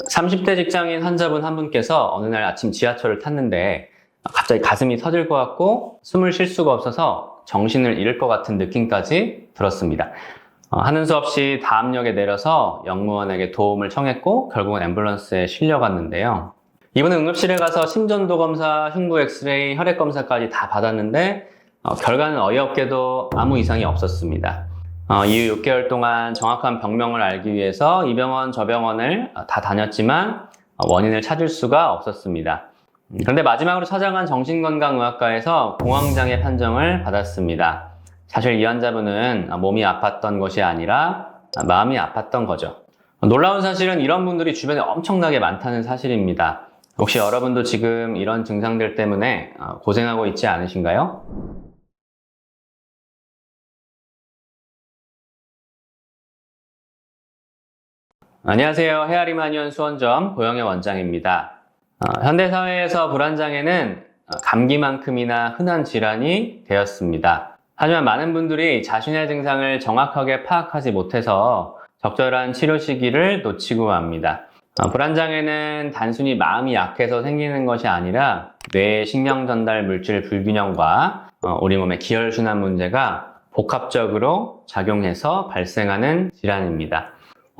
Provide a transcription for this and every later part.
30대 직장인 환자분 한 분께서 어느 날 아침 지하철을 탔는데 갑자기 가슴이 터질 것 같고 숨을 쉴 수가 없어서 정신을 잃을 것 같은 느낌까지 들었습니다. 하는 수 없이 다음 역에 내려서 역무원에게 도움을 청했고 결국은 앰뷸런스에 실려갔는데요. 이분은 응급실에 가서 심전도 검사, 흉부 엑스레이, 혈액 검사까지 다 받았는데 결과는 어이없게도 아무 이상이 없었습니다. 이후 6개월 동안 정확한 병명을 알기 위해서 이 병원 저 병원을 다 다녔지만 원인을 찾을 수가 없었습니다. 그런데 마지막으로 찾아간 정신건강의학과에서 공황장애 판정을 받았습니다. 사실 이 환자분은 몸이 아팠던 것이 아니라 마음이 아팠던 거죠. 놀라운 사실은 이런 분들이 주변에 엄청나게 많다는 사실입니다. 혹시 여러분도 지금 이런 증상들 때문에 고생하고 있지 않으신가요? 안녕하세요. 헤아리마니언 수원점 고영애 원장입니다. 현대사회에서 불안장애는 감기만큼이나 흔한 질환이 되었습니다. 하지만 많은 분들이 자신의 증상을 정확하게 파악하지 못해서 적절한 치료 시기를 놓치고 맙니다. 불안장애는 단순히 마음이 약해서 생기는 것이 아니라 뇌의 신경 전달 물질 불균형과 우리 몸의 기혈순환 문제가 복합적으로 작용해서 발생하는 질환입니다.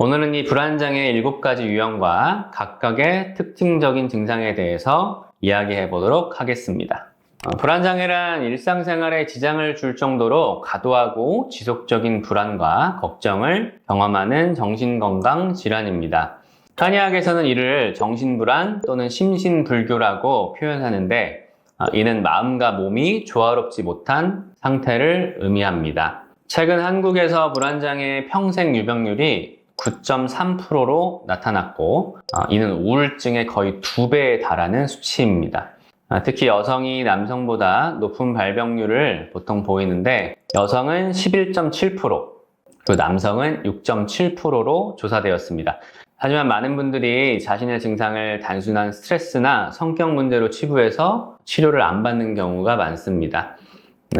오늘은 이 불안장애의 7가지 유형과 각각의 특징적인 증상에 대해서 이야기해 보도록 하겠습니다. 불안장애란 일상생활에 지장을 줄 정도로 과도하고 지속적인 불안과 걱정을 경험하는 정신건강 질환입니다. 한의학에서는 이를 정신불안 또는 심신불교라고 표현하는데 이는 마음과 몸이 조화롭지 못한 상태를 의미합니다. 최근 한국에서 불안장애의 평생 유병률이 9.3%로 나타났고 이는 우울증의 거의 2배에 달하는 수치입니다. 특히 여성이 남성보다 높은 발병률을 보통 보이는데 여성은 11.7%, 그리고 남성은 6.7%로 조사되었습니다. 하지만 많은 분들이 자신의 증상을 단순한 스트레스나 성격 문제로 치부해서 치료를 안 받는 경우가 많습니다.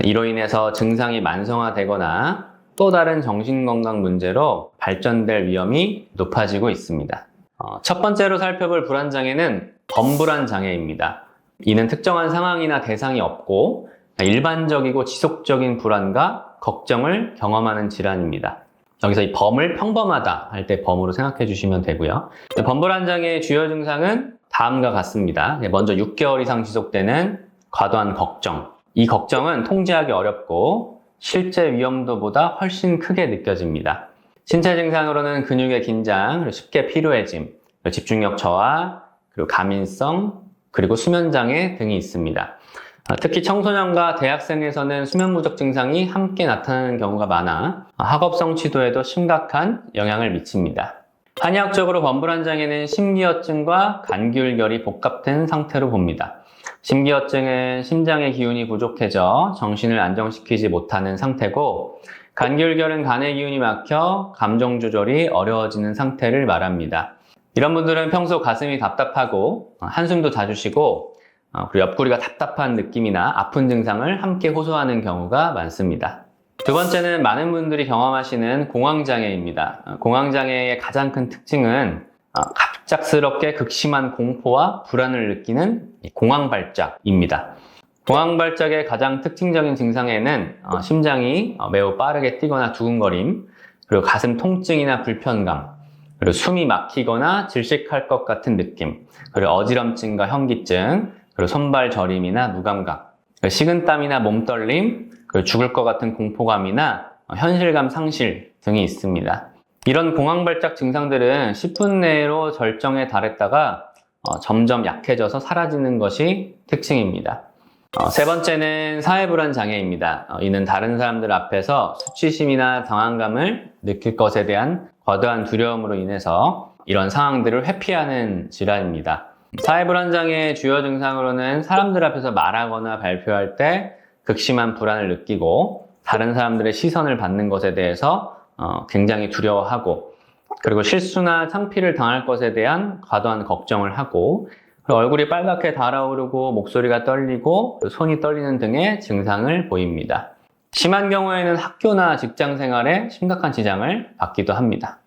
이로 인해서 증상이 만성화되거나 또 다른 정신건강 문제로 발전될 위험이 높아지고 있습니다. 첫 번째로 살펴볼 불안장애는 범불안장애입니다. 이는 특정한 상황이나 대상이 없고 일반적이고 지속적인 불안과 걱정을 경험하는 질환입니다. 여기서 이 범을 평범하다 할 때 범으로 생각해 주시면 되고요. 범불안장애의 주요 증상은 다음과 같습니다. 먼저 6개월 이상 지속되는 과도한 걱정. 이 걱정은 통제하기 어렵고 실제 위험도보다 훨씬 크게 느껴집니다. 신체 증상으로는 근육의 긴장, 그리고 쉽게 피로해짐, 그리고 집중력 저하, 그리고 가민성, 그리고 수면장애 등이 있습니다. 특히 청소년과 대학생에서는 수면 부족 증상이 함께 나타나는 경우가 많아 학업 성취도에도 심각한 영향을 미칩니다. 한의학적으로 범불안장애는 심기어증과 간기울결이 복합된 상태로 봅니다. 심기어증은 심장의 기운이 부족해져 정신을 안정시키지 못하는 상태고 간기울결은 간의 기운이 막혀 감정 조절이 어려워지는 상태를 말합니다. 이런 분들은 평소 가슴이 답답하고 한숨도 자주 쉬고 그리고 옆구리가 답답한 느낌이나 아픈 증상을 함께 호소하는 경우가 많습니다. 두 번째는 많은 분들이 경험하시는 공황장애입니다. 공황장애의 가장 큰 특징은 갑작스럽게 극심한 공포와 불안을 느끼는 공황발작입니다. 공황발작의 가장 특징적인 증상에는 심장이 매우 빠르게 뛰거나 두근거림, 그리고 가슴 통증이나 불편감, 그리고 숨이 막히거나 질식할 것 같은 느낌, 그리고 어지럼증과 현기증, 그리고 손발 저림이나 무감각, 식은땀이나 몸떨림, 그리고 죽을 것 같은 공포감이나 현실감 상실 등이 있습니다. 이런 공황발작 증상들은 10분 내로 절정에 달했다가 점점 약해져서 사라지는 것이 특징입니다. 세 번째는 사회불안 장애입니다. 이는 다른 사람들 앞에서 수치심이나 당황감을 느낄 것에 대한 과도한 두려움으로 인해서 이런 상황들을 회피하는 질환입니다. 사회불안장애의 주요 증상으로는 사람들 앞에서 말하거나 발표할 때 극심한 불안을 느끼고 다른 사람들의 시선을 받는 것에 대해서 굉장히 두려워하고 그리고 실수나 창피를 당할 것에 대한 과도한 걱정을 하고 그리고 얼굴이 빨갛게 달아오르고 목소리가 떨리고 손이 떨리는 등의 증상을 보입니다. 심한 경우에는 학교나 직장 생활에 심각한 지장을 받기도 합니다.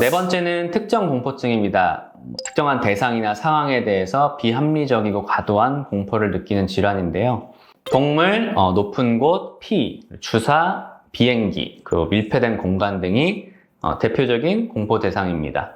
네 번째는 특정 공포증입니다. 특정한 대상이나 상황에 대해서 비합리적이고 과도한 공포를 느끼는 질환인데요. 동물, 높은 곳, 피, 주사, 비행기, 그리고 밀폐된 공간 등이 대표적인 공포 대상입니다.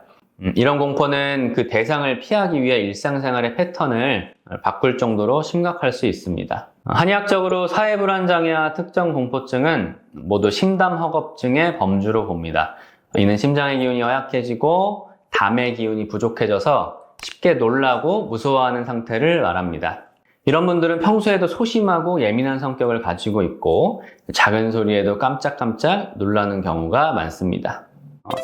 이런 공포는 그 대상을 피하기 위해 일상생활의 패턴을 바꿀 정도로 심각할 수 있습니다. 한의학적으로 사회불안장애와 특정 공포증은 모두 심담허겁증의 범주로 봅니다. 이는 심장의 기운이 허약해지고 담의 기운이 부족해져서 쉽게 놀라고 무서워하는 상태를 말합니다. 이런 분들은 평소에도 소심하고 예민한 성격을 가지고 있고 작은 소리에도 깜짝깜짝 놀라는 경우가 많습니다.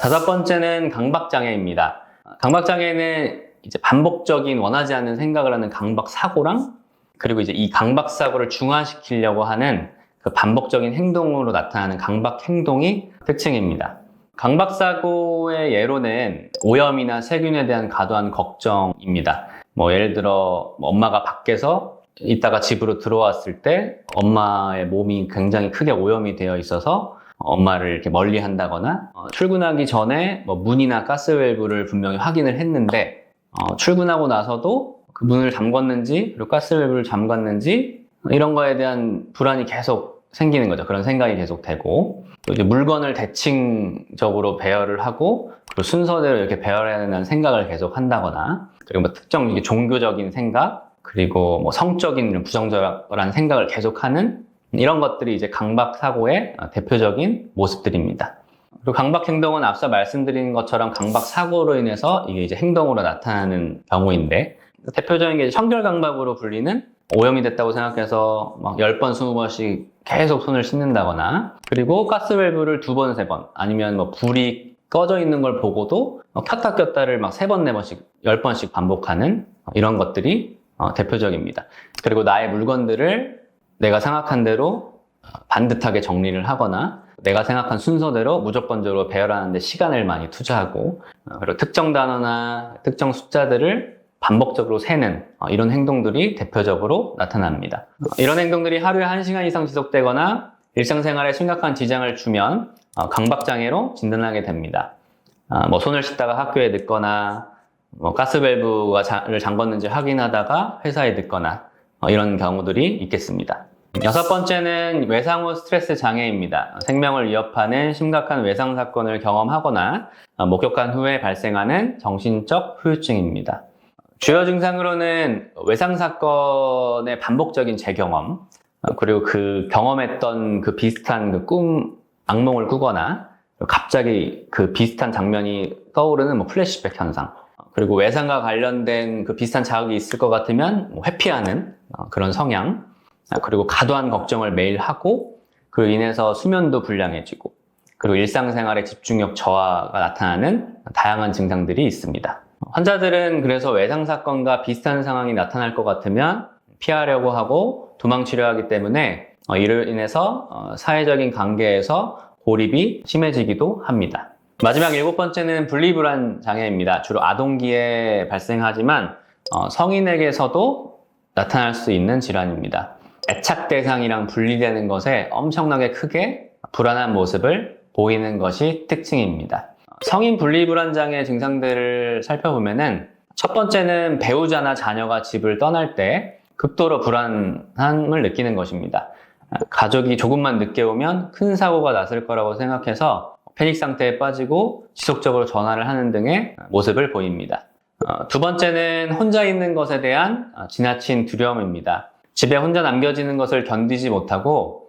다섯 번째는 강박장애입니다. 강박장애는 이제 반복적인 원하지 않는 생각을 하는 강박사고랑 그리고 이제 이 강박사고를 중화시키려고 하는 그 반복적인 행동으로 나타나는 강박행동이 특징입니다. 강박사고의 예로는 오염이나 세균에 대한 과도한 걱정입니다. 예를 들어 엄마가 밖에서 있다가 집으로 들어왔을 때 엄마의 몸이 굉장히 크게 오염이 되어 있어서 엄마를 이렇게 멀리 한다거나 출근하기 전에 문이나 가스밸브를 분명히 확인을 했는데 출근하고 나서도 그 문을 잠궜는지 그리고 가스밸브를 잠갔는지 이런 거에 대한 불안이 계속 생기는 거죠. 그런 생각이 계속 되고 또 이제 물건을 대칭적으로 배열을 하고 그리고 순서대로 이렇게 배열해야 된다는 생각을 계속 한다거나 그리고 특정 종교적인 생각 그리고 성적인 부정적인 생각을 계속하는 이런 것들이 이제 강박 사고의 대표적인 모습들입니다. 그리고 강박 행동은 앞서 말씀드린 것처럼 강박 사고로 인해서 이게 이제 행동으로 나타나는 경우인데 대표적인 게 청결강박으로 불리는 오염이 됐다고 생각해서 10번, 20번씩 계속 손을 씻는다거나 그리고 가스밸브를 2번, 3번 아니면 불이 꺼져 있는 걸 보고도 켰다 꼈다를 3번, 4번씩 10번씩 반복하는 이런 것들이 대표적입니다. 그리고 나의 물건들을 내가 생각한 대로 반듯하게 정리를 하거나 내가 생각한 순서대로 무조건적으로 배열하는 데 시간을 많이 투자하고 그리고 특정 단어나 특정 숫자들을 반복적으로 세는 이런 행동들이 대표적으로 나타납니다. 이런 행동들이 하루에 1시간 이상 지속되거나 일상생활에 심각한 지장을 주면 강박장애로 진단하게 됩니다. 손을 씻다가 학교에 늦거나 가스밸브를 잠궜는지 확인하다가 회사에 늦거나 이런 경우들이 있겠습니다. 여섯 번째는 외상 후 스트레스 장애입니다. 생명을 위협하는 심각한 외상 사건을 경험하거나 목격한 후에 발생하는 정신적 후유증입니다. 주요 증상으로는 외상 사건의 반복적인 재경험, 그리고 그 경험했던 그 비슷한 악몽을 꾸거나 갑자기 그 비슷한 장면이 떠오르는 플래시백 현상, 그리고 외상과 관련된 그 비슷한 자극이 있을 것 같으면 회피하는 그런 성향, 그리고 과도한 걱정을 매일 하고 그로 인해서 수면도 불량해지고 그리고 일상생활의 집중력 저하가 나타나는 다양한 증상들이 있습니다. 환자들은 그래서 외상 사건과 비슷한 상황이 나타날 것 같으면 피하려고 하고 도망치려 하기 때문에 이로 인해서 사회적인 관계에서 고립이 심해지기도 합니다. 마지막 7번째는 분리불안 장애입니다. 주로 아동기에 발생하지만 성인에게서도 나타날 수 있는 질환입니다. 애착 대상이랑 분리되는 것에 엄청나게 크게 불안한 모습을 보이는 것이 특징입니다. 성인 분리불안 장애 증상들을 살펴보면은 첫 번째는 배우자나 자녀가 집을 떠날 때 극도로 불안함을 느끼는 것입니다. 가족이 조금만 늦게 오면 큰 사고가 났을 거라고 생각해서 패닉 상태에 빠지고 지속적으로 전화를 하는 등의 모습을 보입니다. 두 번째는 혼자 있는 것에 대한 지나친 두려움입니다. 집에 혼자 남겨지는 것을 견디지 못하고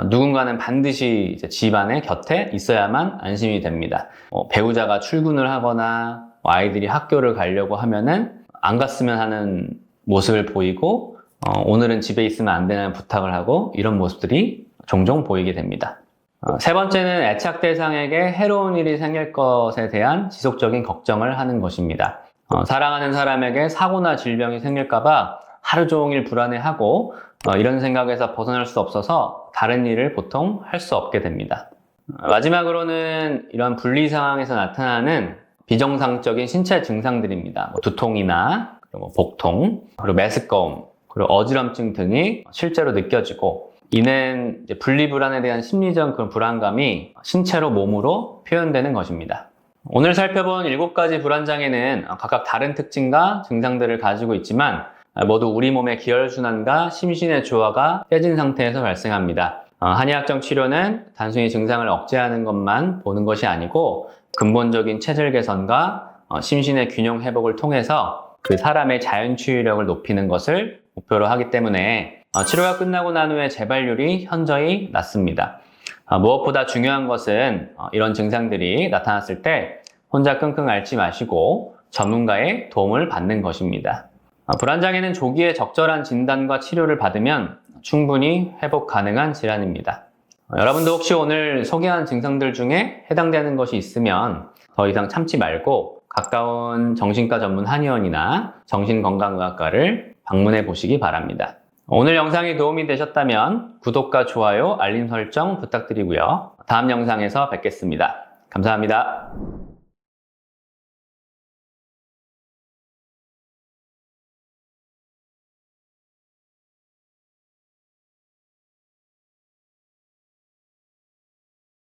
누군가는 반드시 이제 집안의 곁에 있어야만 안심이 됩니다. 배우자가 출근을 하거나 아이들이 학교를 가려고 하면은 안 갔으면 하는 모습을 보이고 오늘은 집에 있으면 안 되는 부탁을 하고 이런 모습들이 종종 보이게 됩니다. 세 번째는 애착 대상에게 해로운 일이 생길 것에 대한 지속적인 걱정을 하는 것입니다. 사랑하는 사람에게 사고나 질병이 생길까봐 하루 종일 불안해하고 이런 생각에서 벗어날 수 없어서 다른 일을 보통 할 수 없게 됩니다. 마지막으로는 이런 분리 상황에서 나타나는 비정상적인 신체 증상들입니다. 두통이나 복통, 그리고 메스꺼움, 그리고 어지럼증 등이 실제로 느껴지고 이는 이제 분리불안에 대한 심리적 그런 불안감이 신체로 몸으로 표현되는 것입니다. 오늘 살펴본 7가지 불안장애는 각각 다른 특징과 증상들을 가지고 있지만 모두 우리 몸의 기혈순환과 심신의 조화가 깨진 상태에서 발생합니다. 한의학적 치료는 단순히 증상을 억제하는 것만 보는 것이 아니고 근본적인 체질 개선과 심신의 균형 회복을 통해서 그 사람의 자연 치유력을 높이는 것을 목표로 하기 때문에 치료가 끝나고 난 후에 재발률이 현저히 낮습니다. 무엇보다 중요한 것은 이런 증상들이 나타났을 때 혼자 끙끙 앓지 마시고 전문가의 도움을 받는 것입니다. 불안장애는 조기에 적절한 진단과 치료를 받으면 충분히 회복 가능한 질환입니다. 여러분도 혹시 오늘 소개한 증상들 중에 해당되는 것이 있으면 더 이상 참지 말고 가까운 정신과 전문 한의원이나 정신건강의학과를 방문해 보시기 바랍니다. 오늘 영상이 도움이 되셨다면 구독과 좋아요, 알림 설정 부탁드리고요. 다음 영상에서 뵙겠습니다. 감사합니다.